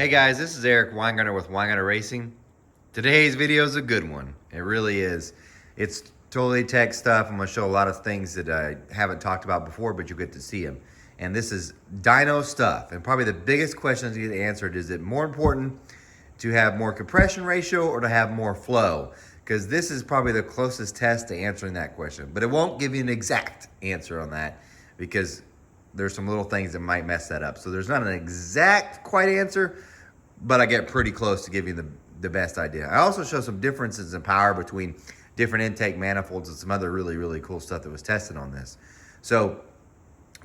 Hey guys, this is Eric Weingartner with Weingartnerracing. Today's video is a good one. It really is. It's totally tech stuff. I'm going to show a lot of things that I haven't talked about before, but you'll get to see them. And this is dyno stuff. And probably the biggest question to get answered is it more important to have more compression ratio or to have more flow? Because this is probably the closest test to answering that question. But it won't give you an exact answer on that because there's some little things that might mess that up. So there's not an exact quite answer, but I get pretty close to giving you the best idea. I also show some differences in power between different intake manifolds and some other really cool stuff that was tested on this. So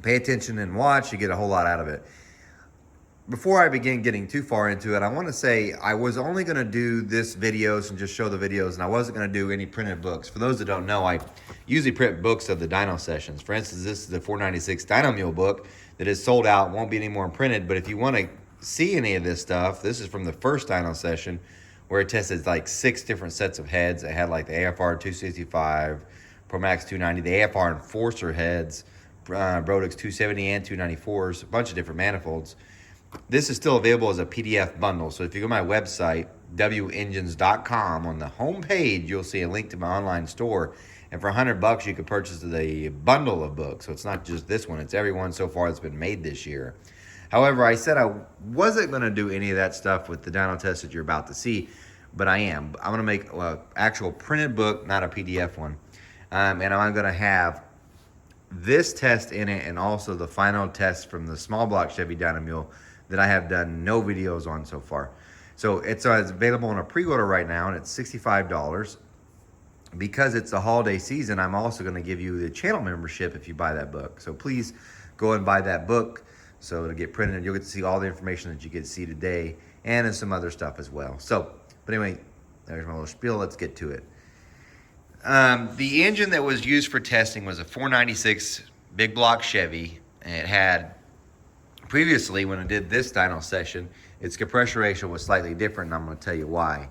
pay attention and watch, you get a whole lot out of it. Before I begin getting too far into it, I want to say I was only going to do this videos and just show the videos, and I wasn't going to do any printed books. For those that don't know, I usually print books of the dyno sessions. For instance, this is the 496 Dyno Mule book that is sold out, won't be any more printed, but if you want to see any of this stuff, this is from the first dyno session where it tested like 6 different sets of heads. It had like the AFR 265, ProMax 290, the AFR Enforcer heads, Brodix 270 and 294s, a bunch of different manifolds. This is still available as a PDF bundle. So if you go to my website, wengines.com, on the home page, you'll see a link to my online store. And for $100, you can purchase the bundle of books. So it's not just this one, it's every one so far that's been made this year. However, I said I wasn't going to do any of that stuff with the dyno test that you're about to see, but I am. I'm going to make an actual printed book, not a PDF one. And I'm going to have this test in it and also the final test from the small block Chevy Dyno Mule that I have done no videos on so far. So it's available on a pre-order right now, and it's $65. Because it's the holiday season, I'm also going to give you the channel membership if you buy that book. So please go and buy that book so it'll get printed and you'll get to see all the information that you get to see today and some other stuff as well. So, but anyway, there's my little spiel. Let's get to it. The engine that was used for testing was a 496 big block Chevy, and it had previously, when I did this dyno session, its compression ratio was slightly different, and I'm going to tell you why.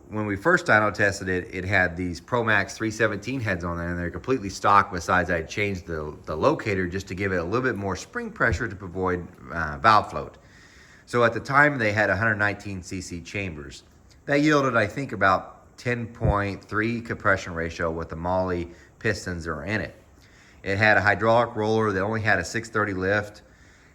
When we first dyno tested it, it had these ProMax 317 heads on there, and they're completely stock. Besides, I changed the locator just to give it a little bit more spring pressure to avoid valve float. So at the time, they had 119 cc chambers. That yielded, I think, about 10.3 compression ratio with the Molly pistons that are in it. It had a hydraulic roller that only had a 630 lift,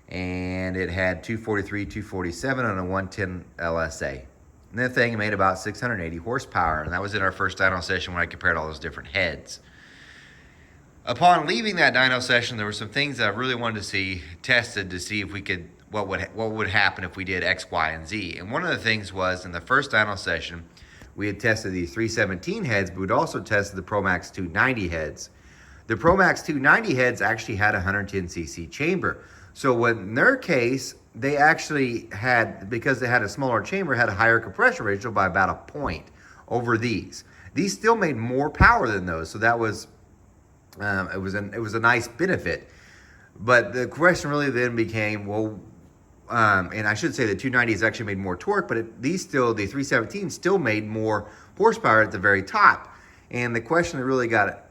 and it had 243, 247 on a 110 LSA. And that thing made about 680 horsepower, and that was in our first dyno session when I compared all those different heads. Upon leaving that dyno session, there were some things that I really wanted to see tested to see if we could, what would happen if we did X, Y, and Z. And one of the things was in the first dyno session, we had tested the 317 heads, but we'd also tested the ProMax 290 heads. The ProMax 290 heads actually had a 110 cc chamber. So in their case, they actually had, because they had a smaller chamber, had a higher compression ratio by about a point over these. These still made more power than those, so that was it was a nice benefit. But the question really then became, well, and I should say the 290s actually made more torque, but the 317 still made more horsepower at the very top. And the question that really got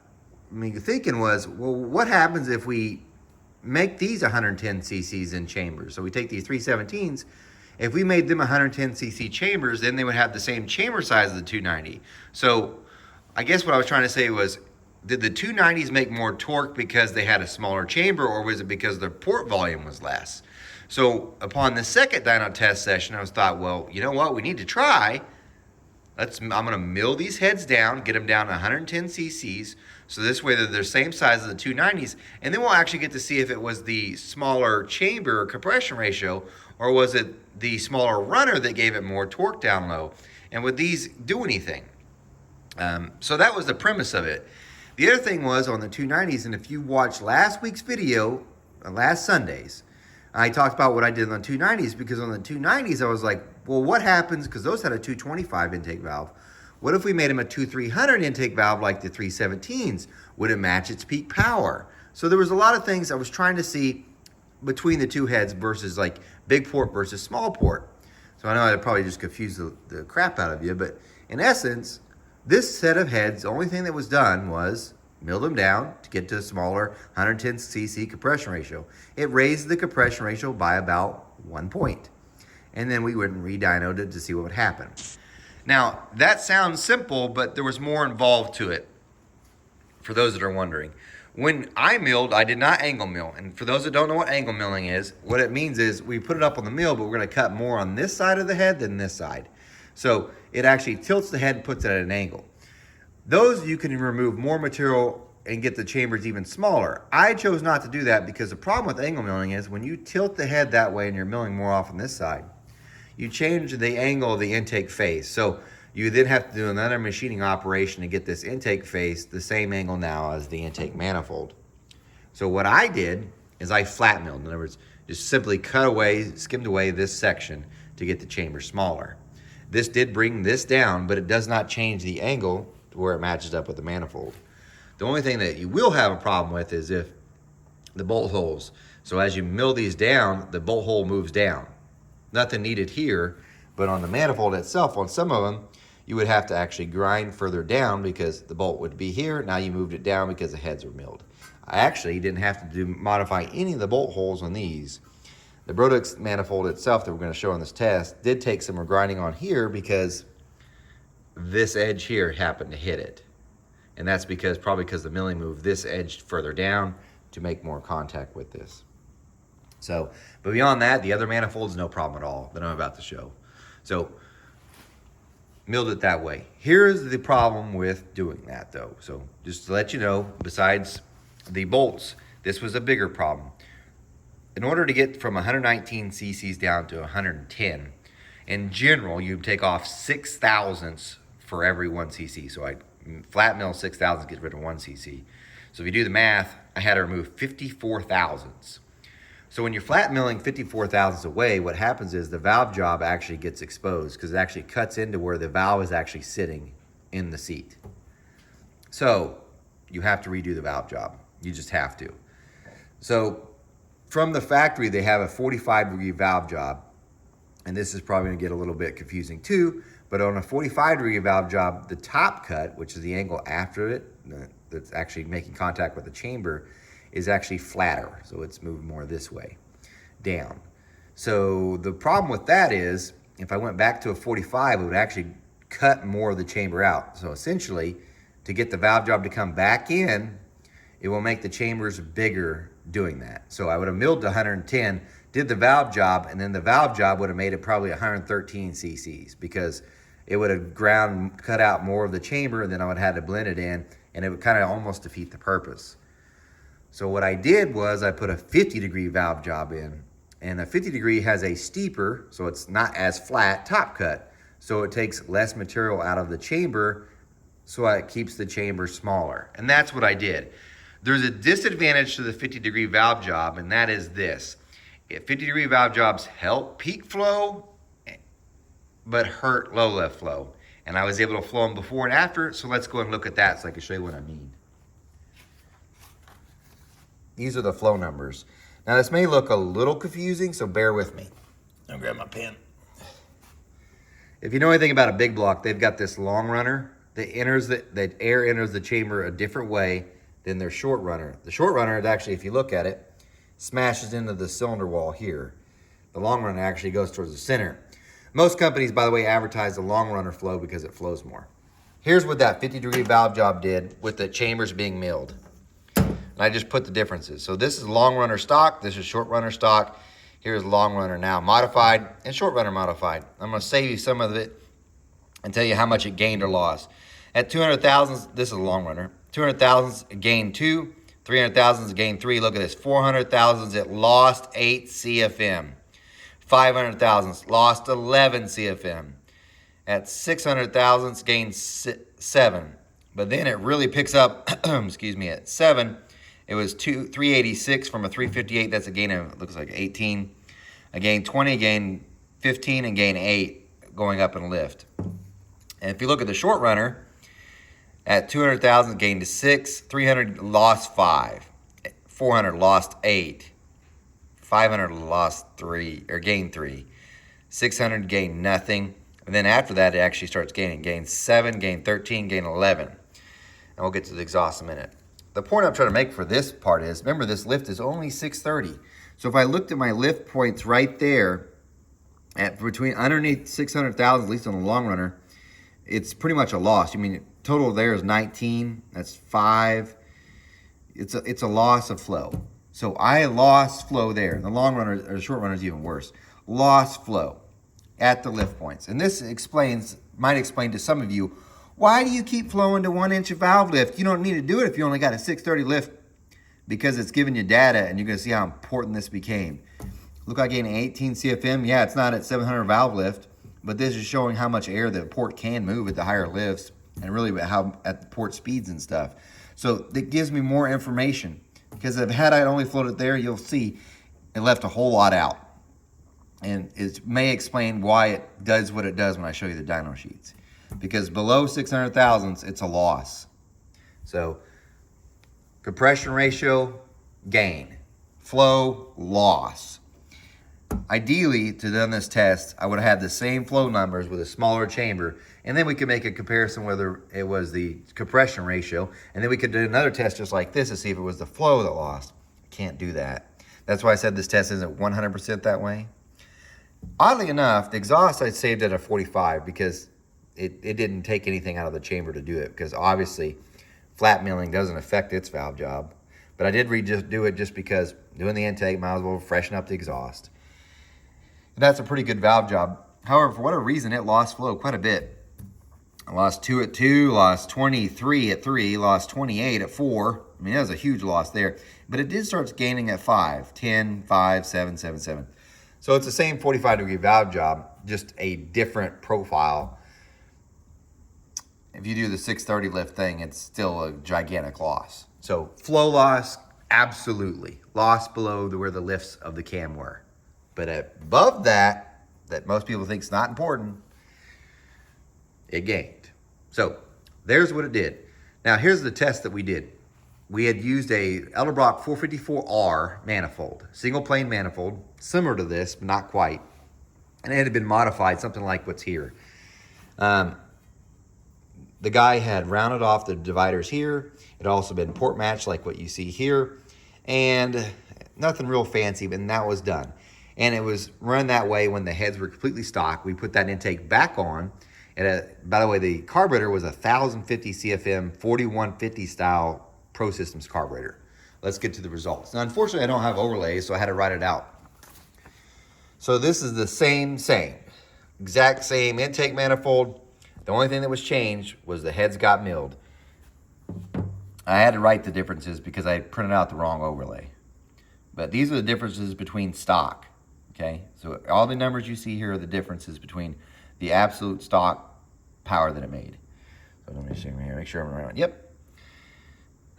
me thinking was, well, what happens if we make these 110 cc's in chambers? So we take these 317s, if we made them 110 cc chambers, then they would have the same chamber size as the 290. So I guess what I was trying to say was, did the 290s make more torque because they had a smaller chamber, or was it because their port volume was less? So upon the second dyno test session, I was thought, well, you know what, we need to try. I'm going to mill these heads down, get them down to 110 cc's, so this way they're the same size as the 290s, and then we'll actually get to see if it was the smaller chamber compression ratio, or was it the smaller runner that gave it more torque down low, and would these do anything? So that was the premise of it. The other thing was on the 290s, and if you watched last week's video, last Sunday's, I talked about what I did on the 290s, because on the 290s I was like, well, what happens, because those had a 225 intake valve. What if we made them a 2300 intake valve like the 317s? Would it match its peak power? So there was a lot of things I was trying to see between the two heads versus like big port versus small port. So I know I probably just confused the crap out of you, but in essence, this set of heads, the only thing that was done was mill them down to get to a smaller 110 cc compression ratio. It raised the compression ratio by about 1 point. and then we would re-dynoed it to see what would happen. Now, that sounds simple, but there was more involved to it, for those that are wondering. When I milled, I did not angle mill. And for those that don't know what angle milling is, what it means is we put it up on the mill, but we're going to cut more on this side of the head than this side. So it actually tilts the head and puts it at an angle. Those you can remove more material and get the chambers even smaller. I chose not to do that because the problem with angle milling is when you tilt the head that way and you're milling more off on this side, you change the angle of the intake face. So you then have to do another machining operation to get this intake face the same angle now as the intake manifold. So what I did is I flat milled. In other words, just simply cut away, skimmed away this section to get the chamber smaller. This did bring this down, but it does not change the angle to where it matches up with the manifold. The only thing that you will have a problem with is if the bolt holes. So as you mill these down, the bolt hole moves down. Nothing needed here, but on the manifold itself, on some of them, you would have to actually grind further down because the bolt would be here. Now you moved it down because the heads were milled. I actually didn't have to modify any of the bolt holes on these. The Brodix manifold itself that we're going to show on this test did take some grinding on here because this edge here happened to hit it. And that's probably because the milling moved this edge further down to make more contact with this. So, but beyond that, the other manifolds, no problem at all that I'm about to show. So, milled it that way. Here's the problem with doing that though. So just to let you know, besides the bolts, this was a bigger problem. In order to get from 119 cc's down to 110, in general, you take off 6 thousandths for every 1 cc. So I flat mill 6 thousandths, get rid of 1 cc. So if you do the math, I had to remove 54 thousandths. So when you're flat milling 54 thousandths away, what happens is the valve job actually gets exposed because it actually cuts into where the valve is actually sitting in the seat. So you have to redo the valve job. You just have to. So from the factory, they have a 45-degree valve job. And this is probably going to get a little bit confusing too. But on a 45-degree valve job, the top cut, which is the angle after it, that's actually making contact with the chamber, is actually flatter. So it's moving more this way, down. So the problem with that is, if I went back to a 45, it would actually cut more of the chamber out. So essentially, to get the valve job to come back in, it will make the chambers bigger doing that. So I would have milled to 110, did the valve job, and then the valve job would have made it probably 113 cc's because it would have cut out more of the chamber, and then I would have had to blend it in, and it would kind of almost defeat the purpose. So what I did was I put a 50-degree valve job in, and a 50-degree has a steeper, so it's not as flat, top cut. So it takes less material out of the chamber, so it keeps the chamber smaller. And that's what I did. There's a disadvantage to the 50-degree valve job, and that is this. 50-degree valve jobs help peak flow, but hurt low lift flow. And I was able to flow them before and after, so let's go and look at that so I can show you what I mean. These are the flow numbers. Now this may look a little confusing, so bear with me. I'll grab my pen. If you know anything about a big block, they've got this long runner that air enters the chamber a different way than their short runner. The short runner is actually, if you look at it, smashes into the cylinder wall here. The long runner actually goes towards the center. Most companies, by the way, advertise the long runner flow because it flows more. Here's what that 50-degree valve job did with the chambers being milled. And I just put the differences. So this is long runner stock, this is short runner stock. Here's long runner now modified and short runner modified. I'm gonna save you some of it and tell you how much it gained or lost. At 200 thousandths, this is a long runner. 200 thousandths, it gained 2. 300 thousandths, it gained 3. Look at this, 400 thousandths, it lost 8 CFM. 500 thousandths, lost 11 CFM. At 600 thousandths, gained 7. But then it really picks up, excuse me, at 7, it was 386 from a 358. That's a gain of, looks like 18. A gain 20, gain 15, and gain 8 going up in lift. And if you look at the short runner, at 200,000 gained 6, 300 lost 5, 400 lost 8, 500 lost 3, or gained 3, 600 gained nothing. And then after that, it actually starts gaining. Gain 7, gain 13, gain 11. And we'll get to the exhaust in a minute. The point I'm trying to make for this part is, remember this lift is only 630. So if I looked at my lift points right there between underneath 600,000, at least on the long runner, it's pretty much a loss. I mean, total there is 19. That's 5. It's a loss of flow. So I lost flow there. The long runner or the short runner is even worse. Lost flow at the lift points. And this might explain to some of you, why do you keep flowing to 1 inch of valve lift? You don't need to do it if you only got a 630 lift, because it's giving you data and you're going to see how important this became. Look, I gained 18 CFM. Yeah, it's not at 700 valve lift, but this is showing how much air the port can move at the higher lifts and really how at the port speeds and stuff. So that gives me more information, because if had I only floated there, you'll see it left a whole lot out. And it may explain why it does what it does when I show you the dyno sheets. Because below 600 thousandths, it's a loss. So compression ratio, gain. Flow, loss. Ideally, to done this test, I would have had the same flow numbers with a smaller chamber, and then we could make a comparison whether it was the compression ratio, and then we could do another test just like this to see if it was the flow that lost. Can't do that. That's why I said this test isn't 100% that way. Oddly enough, the exhaust I saved at a 45 because it didn't take anything out of the chamber to do it, because obviously flat milling doesn't affect its valve job. But I did just do it just because doing the intake, might as well freshen up the exhaust. And that's a pretty good valve job. However, for whatever reason, it lost flow quite a bit. I lost 2 at 2, lost 23 at 3, lost 28 at 4. I mean, that was a huge loss there. But it did start gaining at 5, 10, 5, 7, 7, 7. So it's the same 45-degree valve job, just a different profile. If you do the 630 lift thing, it's still a gigantic loss. So flow loss, absolutely. Lost below where the lifts of the cam were. But above that most people think is not important, it gained. So there's what it did. Now here's the test that we did. We had used a Edelbrock 454R manifold, single plane manifold, similar to this, but not quite. And it had been modified, something like what's here. The guy had rounded off the dividers here. It had also been port matched like what you see here. And nothing real fancy, but that was done. And it was run that way when the heads were completely stock. We put that intake back on. By the way, the carburetor was a 1050 CFM 4150 style Pro Systems carburetor. Let's get to the results. Now, unfortunately, I don't have overlays, so I had to write it out. So this is the same, exact same intake manifold. The only thing that was changed was the heads got milled. I had to write the differences because I printed out the wrong overlay. But these are the differences between stock, okay? So all the numbers you see here are the differences between the absolute stock power that it made. So let me see here, make sure I'm right on. Yep.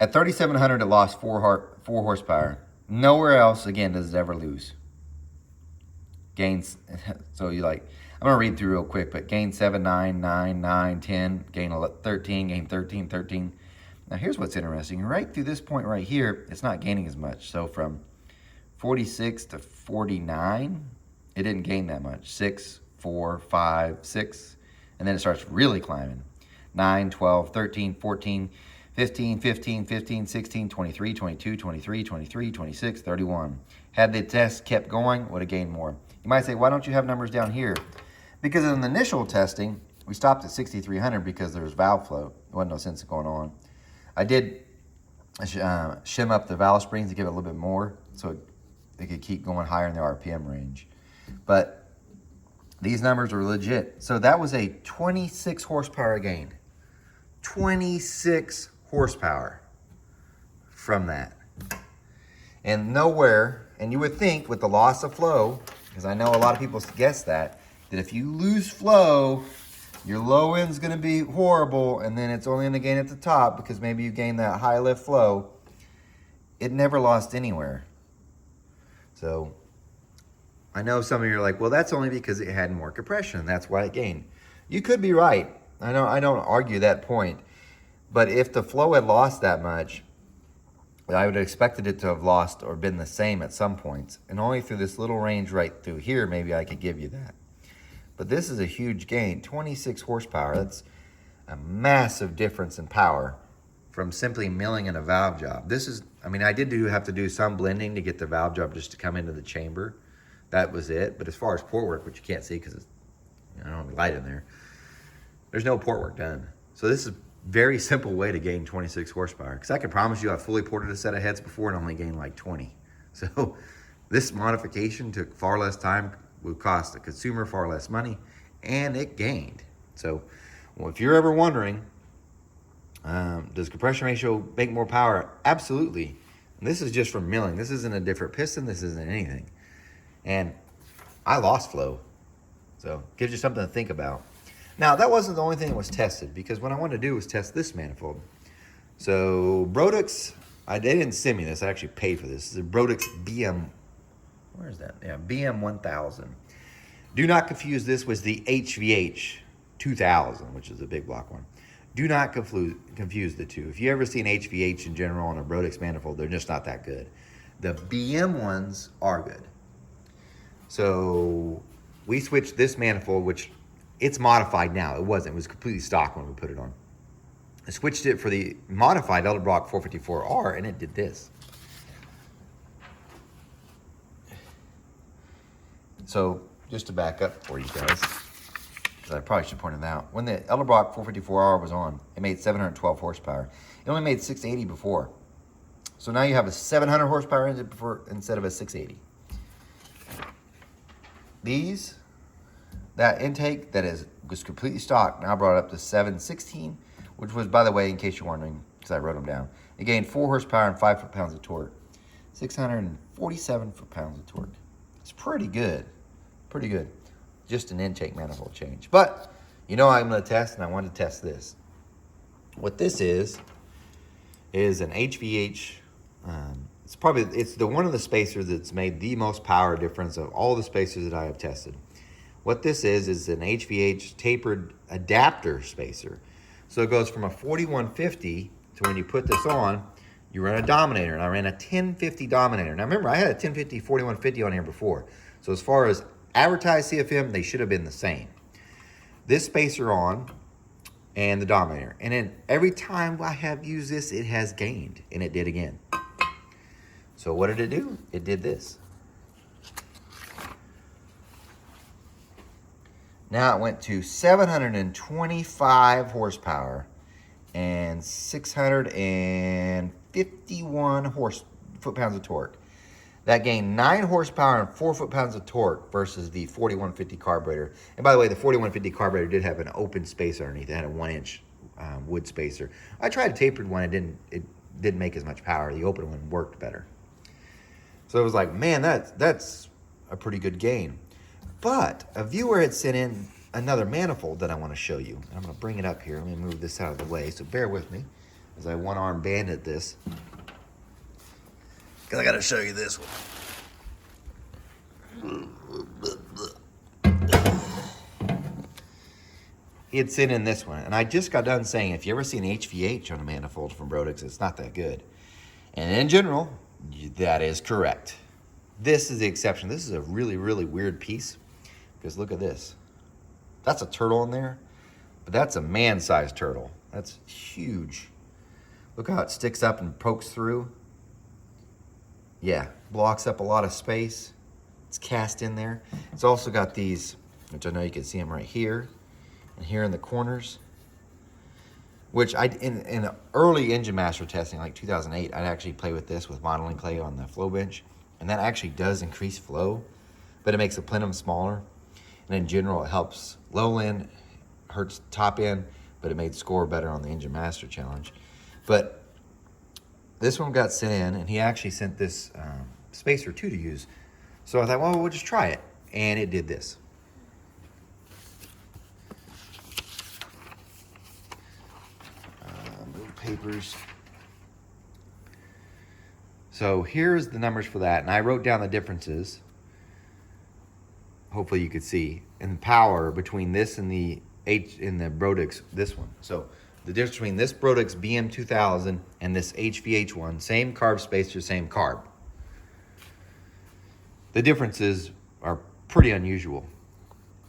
At 3,700, it lost 4 horsepower. Nowhere else, again, does it ever lose. Gains, so you like, I'm gonna read through real quick, but gain 7, 9, 9, 9, 10, gain 13, gain 13, 13. Now here's what's interesting. Right through this point right here, it's not gaining as much. So from 46 to 49, it didn't gain that much. 6, 4, 5, 6, and then it starts really climbing. 9, 12, 13, 14, 15, 15, 15, 16, 23, 22, 23, 23, 26, 31. Had the test kept going, would have gained more. You might say, why don't you have numbers down here? Because in the initial testing, we stopped at 6,300 because there was valve flow. There wasn't no sense of going on. I did shim up the valve springs to give it a little bit more so they could keep going higher in the RPM range. But these numbers are legit. So that was a 26 horsepower gain. 26 horsepower from that. And nowhere, and you would think with the loss of flow, because I know a lot of people guess that if you lose flow, your low end's gonna be horrible, and then it's only gonna gain at the top because maybe you gain that high lift flow. It never lost anywhere. So I know some of you are like, well, that's only because it had more compression. That's why it gained. You could be right. I know I don't argue that point. But if the flow had lost that much, I would have expected it to have lost or been the same at some points. And only through this little range right through here, maybe I could give you that. But this is a huge gain, 26 horsepower. That's a massive difference in power from simply milling in a valve job. This is, I mean, I did have to do some blending to get the valve job just to come into the chamber. That was it. But as far as port work, which you can't see because it's, I don't have light in there, there's no port work done. So this is a very simple way to gain 26 horsepower. Because I can promise you I've fully ported a set of heads before and only gained like 20. So this modification took far less time, would cost the consumer far less money, and it gained. So well, if you're ever wondering, does compression ratio make more power? Absolutely. And this is just from milling. This isn't a different piston. This isn't anything. And I lost flow. So gives you something to think about. Now, that wasn't the only thing that was tested, because what I wanted to do was test this manifold. So Brodix, they didn't send me this. I actually paid for this. This is a Brodix BM, where is that? Yeah, BM 1000. Do not confuse this with the HVH 2000, which is a big block one. Do not confuse the two. If you ever see an HVH in general on a Brodix manifold, they're just not that good. The BM ones are good. So we switched this manifold, which it's modified now. It wasn't. It was completely stock when we put it on. I switched it for the modified Edelbrock 454R, and it did this. So just to back up for you guys, because I probably should point it out, when the Edelbrock 454R was on, it made 712 horsepower. It only made 680 before. So now you have a 700 horsepower engine instead of a 680. That intake that was completely stock now brought up to 716, which was, by the way, in case you're wondering, because I wrote them down, it gained 4 horsepower and 5 foot-pounds of torque, 647 foot-pounds of torque. It's pretty good, pretty good. Just an intake manifold change. But you know I'm going to test, and I want to test this. What this is an HVH. It's the one of the spacers that's made the most power difference of all the spacers that I have tested. What this is an HVH tapered adapter spacer. So it goes from a 4150 to when you put this on, you run a Dominator, and I ran a 1050 Dominator. Now remember, I had a 1050 4150 on here before. So as far as advertised CFM, they should have been the same. This spacer on and the Dominator. And then every time I have used this, it has gained, and it did again. So what did it do? It did this. Now it went to 725 horsepower and 651 foot-pounds of torque. That gained 9 horsepower and 4 foot-pounds of torque versus the 4150 carburetor. And by the way, the 4150 carburetor did have an open spacer underneath. It had a 1-inch wood spacer. I tried a tapered one. It didn't make as much power. The open one worked better. So it was like, man, that's a pretty good gain. But a viewer had sent in another manifold that I want to show you. And I'm going to bring it up here. Let me move this out of the way. So bear with me as I one-arm bandit this. Because I got to show you this one. He had sent in this one. And I just got done saying, if you ever see an HVH on a manifold from Brodix, it's not that good. And in general, that is correct. This is the exception. This is a really, really weird piece. Because look at this. That's a turtle in there. But that's a man-sized turtle. That's huge. Look how it sticks up and pokes through. Yeah, blocks up a lot of space. It's cast in there. It's also got these, which I know you can see them right here and here in the corners. Which in early engine master testing, like 2008, I'd actually play with this with modeling clay on the flow bench. And that actually does increase flow, but it makes the plenum smaller. And in general, it helps low end, hurts top end, but it made score better on the engine master challenge. But this one got sent in, and he actually sent this spacer too to use. So I thought, well, we'll just try it. And it did this. Move papers. So here's the numbers for that. And I wrote down the differences. Hopefully you could see. In power between this and the Brodix, this one. So the difference between this Brodix BM 2000 and this HVH one, same carb spacer, same carb. The differences are pretty unusual.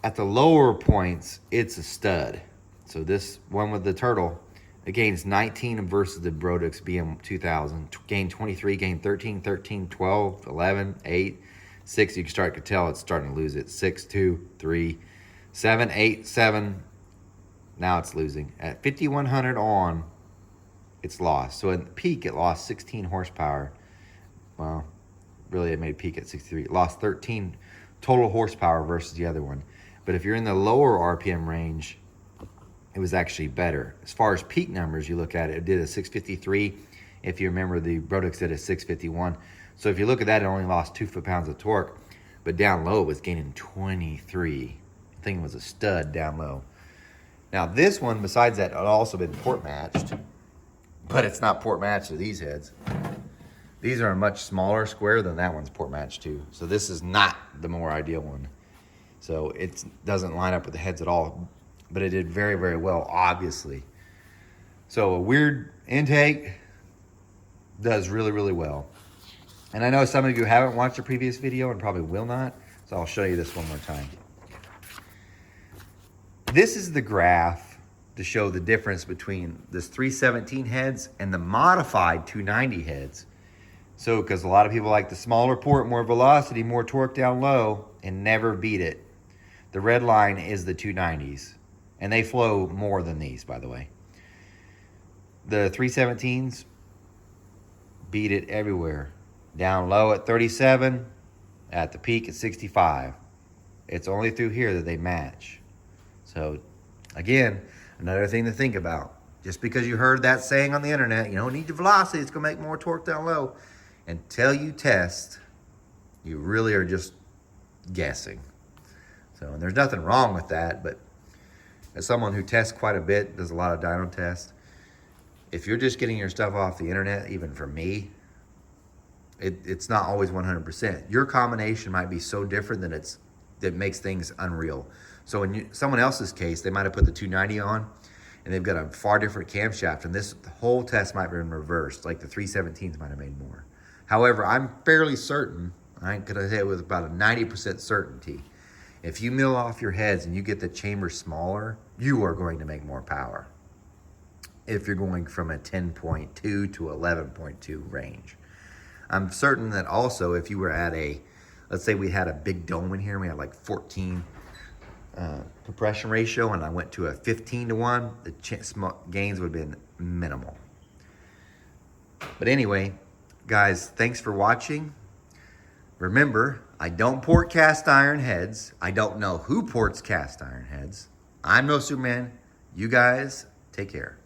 At the lower points, it's a stud. So this one with the turtle, it gains 19 versus the Brodix BM 2000. Gained 23, gained 13, 13, 12, 11, 8. 6, you can start to tell it's starting to lose it. 6, 2, 3, 7, 8, 7. Now it's losing. At 5,100 on, it's lost. So at the peak, it lost 16 horsepower. Well, really it made peak at 63. It lost 13 total horsepower versus the other one. But if you're in the lower RPM range, it was actually better. As far as peak numbers, you look at it, it did a 653. If you remember, the Brodix did a 651. So if you look at that, it only lost 2 foot-pounds of torque, but down low it was gaining 23. The thing was a stud down low. Now this one, besides that, it also been port matched, but it's not port matched to these heads. These are a much smaller square than that one's port matched to. So this is not the more ideal one. So it doesn't line up with the heads at all, but it did very, very well, obviously. So a weird intake does really, really well. And I know some of you haven't watched the previous video and probably will not, so I'll show you this one more time. This is the graph to show the difference between this 317 heads and the modified 290 heads. So, because a lot of people like the smaller port, more velocity, more torque down low, and never beat it. The red line is the 290s, and they flow more than these, by the way. The 317s beat it everywhere. Down low at 37, at the peak at 65. It's only through here that they match. So, again, another thing to think about. Just because you heard that saying on the internet, you don't need your velocity, it's going to make more torque down low. Until you test, you really are just guessing. So, and there's nothing wrong with that, but as someone who tests quite a bit, does a lot of dyno tests, if you're just getting your stuff off the internet, even for me, it's not always 100%. Your combination might be so different that makes things unreal. So in someone else's case, they might have put the 290 on, and they've got a far different camshaft, and the whole test might have been reversed, like the 317s might have made more. However, I'm fairly certain, I ain't gonna say it with about a 90% certainty, if you mill off your heads and you get the chamber smaller, you are going to make more power. If you're going from a 10.2 to 11.2 range. I'm certain that also if you were at let's say we had a big dome in here, we had like 14 compression ratio, and I went to a 15 to 1, the gains would have been minimal. But anyway, guys, thanks for watching. Remember, I don't port cast iron heads. I don't know who ports cast iron heads. I'm no Superman. You guys, take care.